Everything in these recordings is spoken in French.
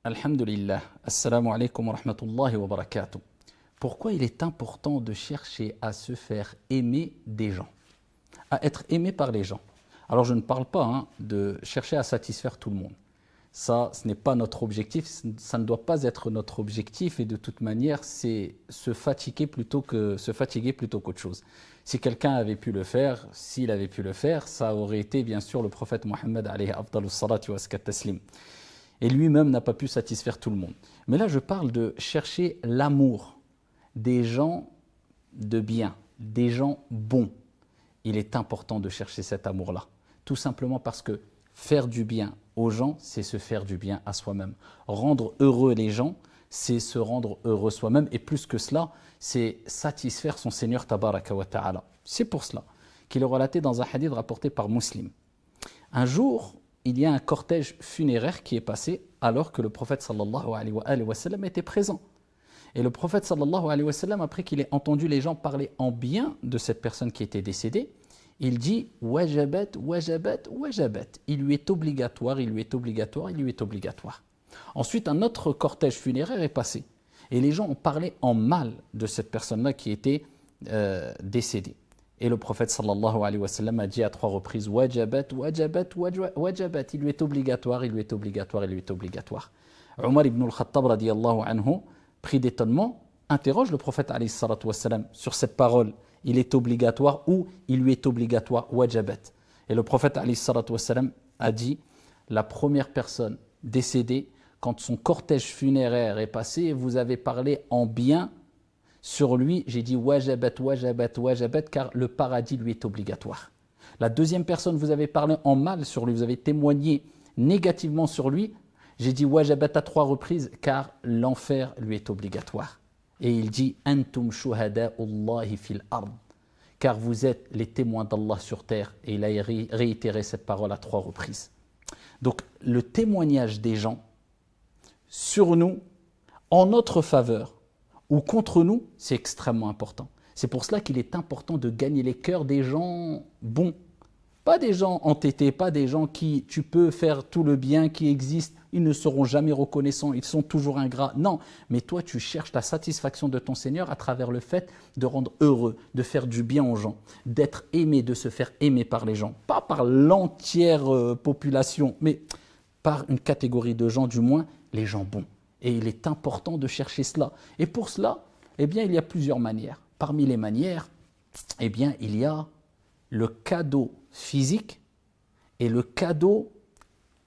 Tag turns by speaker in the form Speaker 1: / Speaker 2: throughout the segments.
Speaker 1: Alhamdulillah. Assalamu alaikum wa rahmatullahi wa barakatuh. Pourquoi il est important de chercher à se faire aimer des gens, à être aimé par les gens? Alors je ne parle pas de chercher à satisfaire tout le monde. Ça, ce n'est pas notre objectif, ça ne doit pas être notre objectif et de toute manière, c'est se fatiguer plutôt qu'autre chose. Si quelqu'un avait pu le faire, s'il avait pu le faire, ça aurait été bien sûr le prophète Mohammed alayhi afdalus salatu wa azka taslim. Et lui-même n'a pas pu satisfaire tout le monde. Mais là, je parle de chercher l'amour des gens de bien, des gens bons. Il est important de chercher cet amour-là. Tout simplement parce que faire du bien aux gens, c'est se faire du bien à soi-même. Rendre heureux les gens, c'est se rendre heureux soi-même. Et plus que cela, c'est satisfaire son Seigneur Tabaraka wa Ta'ala. C'est pour cela qu'il est relaté dans un hadith rapporté par Muslim. Un jour, il y a un cortège funéraire qui est passé alors que le prophète sallallahu alayhi wa sallam était présent. Et le prophète sallallahu alayhi wa sallam, après qu'il ait entendu les gens parler en bien de cette personne qui était décédée, il dit « Wajabat, wajabat, wajabat ». Il lui est obligatoire, il lui est obligatoire, il lui est obligatoire. Ensuite, un autre cortège funéraire est passé. Et les gens ont parlé en mal de cette personne-là qui était décédée. Et le prophète sallallahu alayhi wa sallam a dit à 3 reprises « Wajabat, wajabat, wajabat ». Il lui est obligatoire, il lui est obligatoire, il lui est obligatoire. Omar ibn al-Khattab radiyallahu anhu, pris d'étonnement, interroge le prophète alayhi salatu wa sallam sur cette parole. Il est obligatoire ou il lui est obligatoire, wajabat. Et le prophète alayhi salatu wa sallam a dit « La première personne décédée, quand son cortège funéraire est passé, vous avez parlé en bien sur lui, j'ai dit wajabat, wajabat, wajabat, car le paradis lui est obligatoire. La deuxième personne, vous avez parlé en mal sur lui, vous avez témoigné négativement sur lui, j'ai dit wajabat à 3 reprises, car l'enfer lui est obligatoire. Et il dit antum shuhada'ullahi fil ard, car vous êtes les témoins d'Allah sur terre. Et il a réitéré cette parole à 3 reprises. Donc le témoignage des gens sur nous, en notre faveur, ou contre nous, c'est extrêmement important. C'est pour cela qu'il est important de gagner les cœurs des gens bons. Pas des gens entêtés, pas des gens qui, tu peux faire tout le bien qui existe, ils ne seront jamais reconnaissants, ils sont toujours ingrats. Non, mais toi tu cherches la satisfaction de ton Seigneur à travers le fait de rendre heureux, de faire du bien aux gens, d'être aimé, de se faire aimer par les gens. Pas par l'entière population, mais par une catégorie de gens, du moins les gens bons. Et il est important de chercher cela. Et pour cela, eh bien, il y a plusieurs manières. Parmi les manières, eh bien, il y a le cadeau physique et le cadeau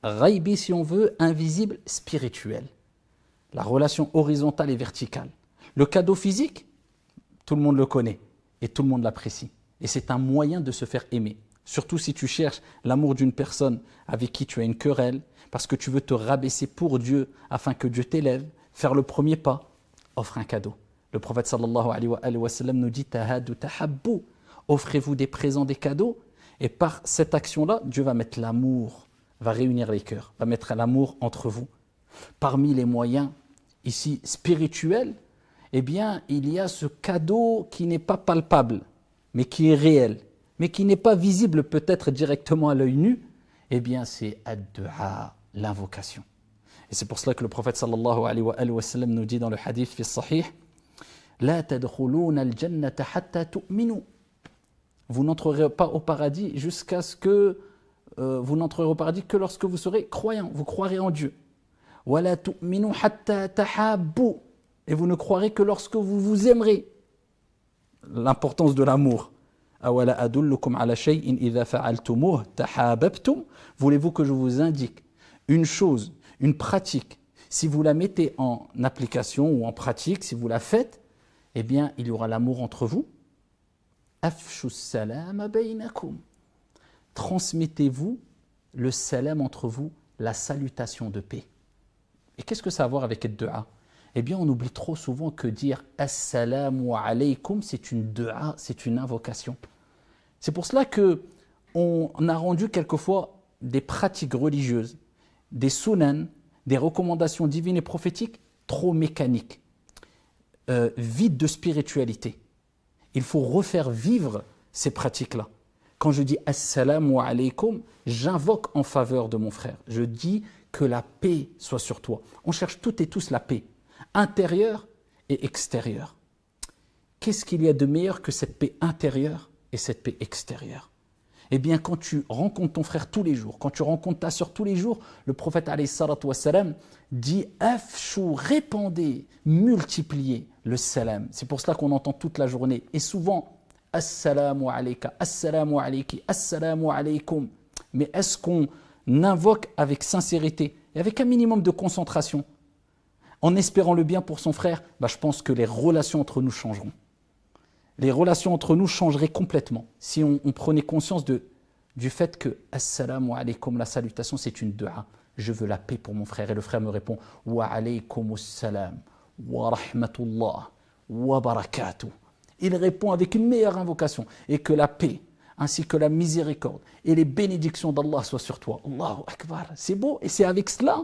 Speaker 1: ghaibi, si on veut, invisible, spirituel. La relation horizontale et verticale. Le cadeau physique, tout le monde le connaît et tout le monde l'apprécie. Et c'est un moyen de se faire aimer. Surtout si tu cherches l'amour d'une personne avec qui tu as une querelle, parce que tu veux te rabaisser pour Dieu afin que Dieu t'élève, faire le premier pas, offre un cadeau. Le prophète sallallahu alayhi wa sallam nous dit tahadu tahabbu, offrez-vous des présents, des cadeaux, et par cette action-là, Dieu va mettre l'amour, va réunir les cœurs, va mettre l'amour entre vous. Parmi les moyens ici spirituels, eh bien, il y a ce cadeau qui n'est pas palpable, mais qui est réel, mais qui n'est pas visible peut-être directement à l'œil nu, eh bien, c'est ad-du'a, l'invocation. Et c'est pour cela que le prophète sallallahu alayhi wa sallam nous dit dans le hadith fi sahih la tadkhuluna al-jannata hatta tu'minu. Vous n'entrerez pas au paradis jusqu'à ce que vous n'entrerez au paradis que lorsque vous serez croyant, vous croirez en Dieu. Wa la tu'minu hatta tahabbu. Et vous ne croirez que lorsque vous vous aimerez. L'importance de l'amour. Awala adullukum ala shay'in idha fa'altumuh tahabbtum. Voulez-vous que je vous indique une chose, une pratique, si vous la mettez en application ou en pratique, si vous la faites, eh bien, il y aura l'amour entre vous. Afshu salam bainakum. Transmettez-vous le salam entre vous, la salutation de paix. Et qu'est-ce que ça a à voir avec le dua? Eh bien, on oublie trop souvent que dire assalamu alaykum, c'est une dua, c'est une invocation. C'est pour cela qu'on a rendu quelquefois des pratiques religieuses, des sunan, des recommandations divines et prophétiques trop mécaniques, vides de spiritualité. Il faut refaire vivre ces pratiques-là. Quand je dis assalamu alaykum, j'invoque en faveur de mon frère. Je dis que la paix soit sur toi. On cherche toutes et tous la paix, intérieure et extérieure. Qu'est-ce qu'il y a de meilleur que cette paix intérieure et cette paix extérieure? Eh bien, quand tu rencontres ton frère tous les jours, quand tu rencontres ta soeur tous les jours, le prophète alayhi salatu wassalam dit « Afshu, répandez, multipliez le salam ». C'est pour cela qu'on entend toute la journée. Et souvent, « Assalamu alayka, assalamu alayki, assalamu alaykum ». Mais est-ce qu'on invoque avec sincérité et avec un minimum de concentration, en espérant le bien pour son frère? Je pense que les relations entre nous changeront. Les relations entre nous changeraient complètement si on prenait conscience du fait que « Assalamu alaykum », la salutation, c'est une dua. Je veux la paix pour mon frère. Et le frère me répond « Wa alaykum assalam, wa rahmatullah, wa barakatuh ». Il répond avec une meilleure invocation. Et que la paix, ainsi que la miséricorde et les bénédictions d'Allah soient sur toi. Allahu Akbar. C'est beau. Et c'est avec cela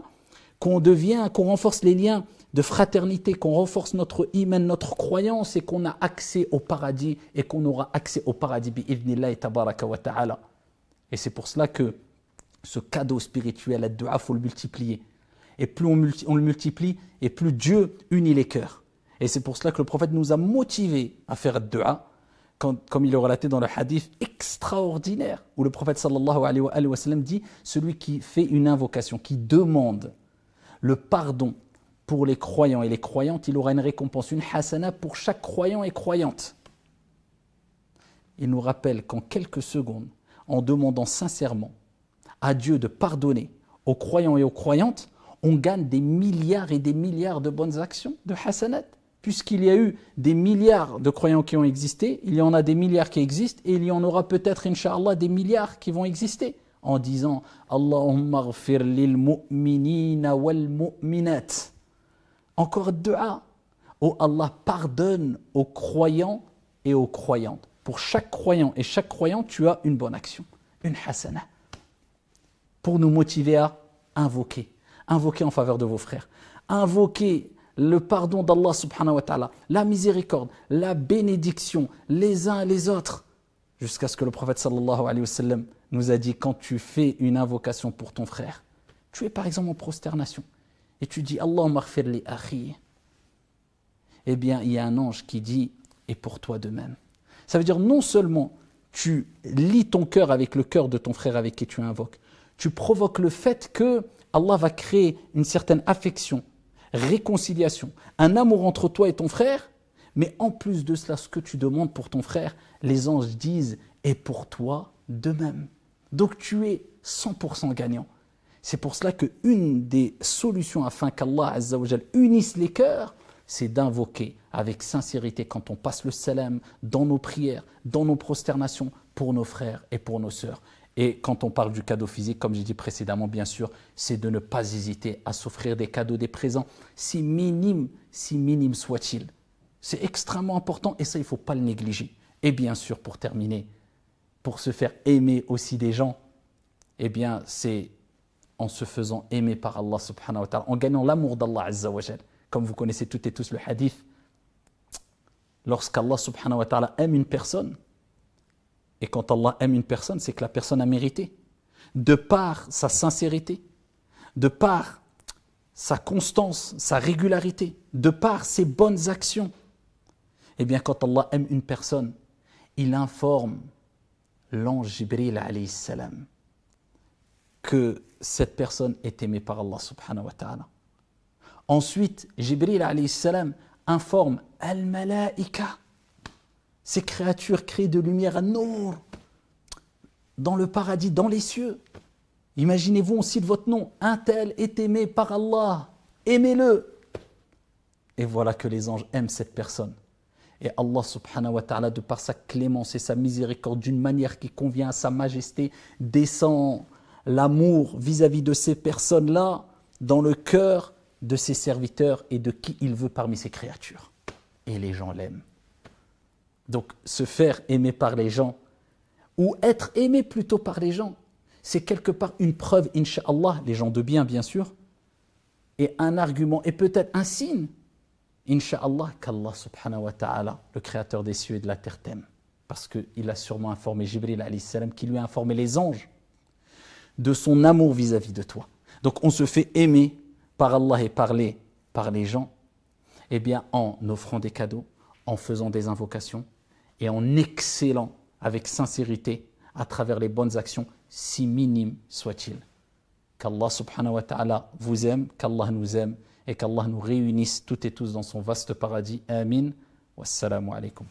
Speaker 1: qu'on renforce les liens de fraternité, qu'on renforce notre iman, notre croyance et qu'on a accès au paradis et qu'on aura accès au paradis bi'idhnillahi tabaraka wa ta'ala. Et c'est pour cela que ce cadeau spirituel, la dua, il faut le multiplier. Et plus on le multiplie, et plus Dieu unit les cœurs. Et c'est pour cela que le prophète nous a motivés à faire dua, comme il est relaté dans le hadith extraordinaire, où le prophète sallallahu alayhi wa sallam dit « Celui qui fait une invocation, qui demande le pardon pour les croyants et les croyantes, il aura une récompense, une hasana pour chaque croyant et croyante. » Il nous rappelle qu'en quelques secondes, en demandant sincèrement à Dieu de pardonner aux croyants et aux croyantes, on gagne des milliards et des milliards de bonnes actions, de hasanat. Puisqu'il y a eu des milliards de croyants qui ont existé, il y en a des milliards qui existent, et il y en aura peut-être, Inch'Allah, des milliards qui vont exister, en disant « Allahumma ghfir lil mu'minina wal mu'minat ». Encore dua. Oh Allah, pardonne aux croyants et aux croyantes. Pour chaque croyant et chaque croyante, tu as une bonne action, une hasana. Pour nous motiver à invoquer en faveur de vos frères. Invoquer le pardon d'Allah subhanahu wa ta'ala, la miséricorde, la bénédiction, les uns et les autres. Jusqu'à ce que le prophète sallallahu alayhi wa sallam nous a dit, quand tu fais une invocation pour ton frère, tu es par exemple en prosternation, et tu dis Allahumma ghfir li akhi, eh bien il y a un ange qui dit et pour toi de même. Ça veut dire non seulement tu lis ton cœur avec le cœur de ton frère avec qui tu invoques, tu provoques le fait que Allah va créer une certaine affection, réconciliation, un amour entre toi et ton frère, mais en plus de cela, ce que tu demandes pour ton frère, les anges disent et pour toi de même. Donc tu es 100% gagnant. C'est pour cela qu'une des solutions afin qu'Allah Azza wa Jal unisse les cœurs, c'est d'invoquer avec sincérité quand on passe le salam dans nos prières, dans nos prosternations pour nos frères et pour nos sœurs. Et quand on parle du cadeau physique, comme j'ai dit précédemment, bien sûr, c'est de ne pas hésiter à s'offrir des cadeaux, des présents, si minimes soient-ils. C'est extrêmement important et ça, il ne faut pas le négliger. Et bien sûr, pour terminer, pour se faire aimer aussi des gens, eh bien, c'est en se faisant aimer par Allah subhanahu wa ta'ala, en gagnant l'amour d'Allah Azza wa Jal. Comme vous connaissez toutes et tous le hadith, lorsqu'Allah subhanahu wa ta'ala aime une personne, et quand Allah aime une personne, c'est que la personne a mérité. De par sa sincérité, de par sa constance, sa régularité, de par ses bonnes actions. Eh bien, quand Allah aime une personne, il informe l'ange Jibril alayhi salam que cette personne est aimée par Allah subhanahu wa ta'ala. Ensuite, Jibril alayhi salam informe al-malaika, ces créatures créées de lumière à Nour, dans le paradis, dans les cieux. Imaginez-vous, on cite votre nom, un tel est aimé par Allah, aimez-le. Et voilà que les anges aiment cette personne. Et Allah subhanahu wa ta'ala, de par sa clémence et sa miséricorde, d'une manière qui convient à sa majesté, descend l'amour vis-à-vis de ces personnes-là dans le cœur de ses serviteurs et de qui il veut parmi ses créatures. Et les gens l'aiment. Donc, se faire aimer par les gens, ou être aimé plutôt par les gens, c'est quelque part une preuve, incha'Allah, les gens de bien, bien sûr, et un argument, et peut-être un signe, incha'Allah, qu'Allah subhanahu wa ta'ala, le créateur des cieux et de la terre, t'aime. Parce qu'il a sûrement informé Jibril alayhi salam, qui lui a informé les anges de son amour vis-à-vis de toi. Donc on se fait aimer par Allah et par les gens, eh bien en offrant des cadeaux, en faisant des invocations et en excellant avec sincérité à travers les bonnes actions, si minimes soient-ils. Qu'Allah subhanahu wa ta'ala vous aime, qu'Allah nous aime et qu'Allah nous réunisse toutes et tous dans son vaste paradis. Amin. Wassalamu alaikum.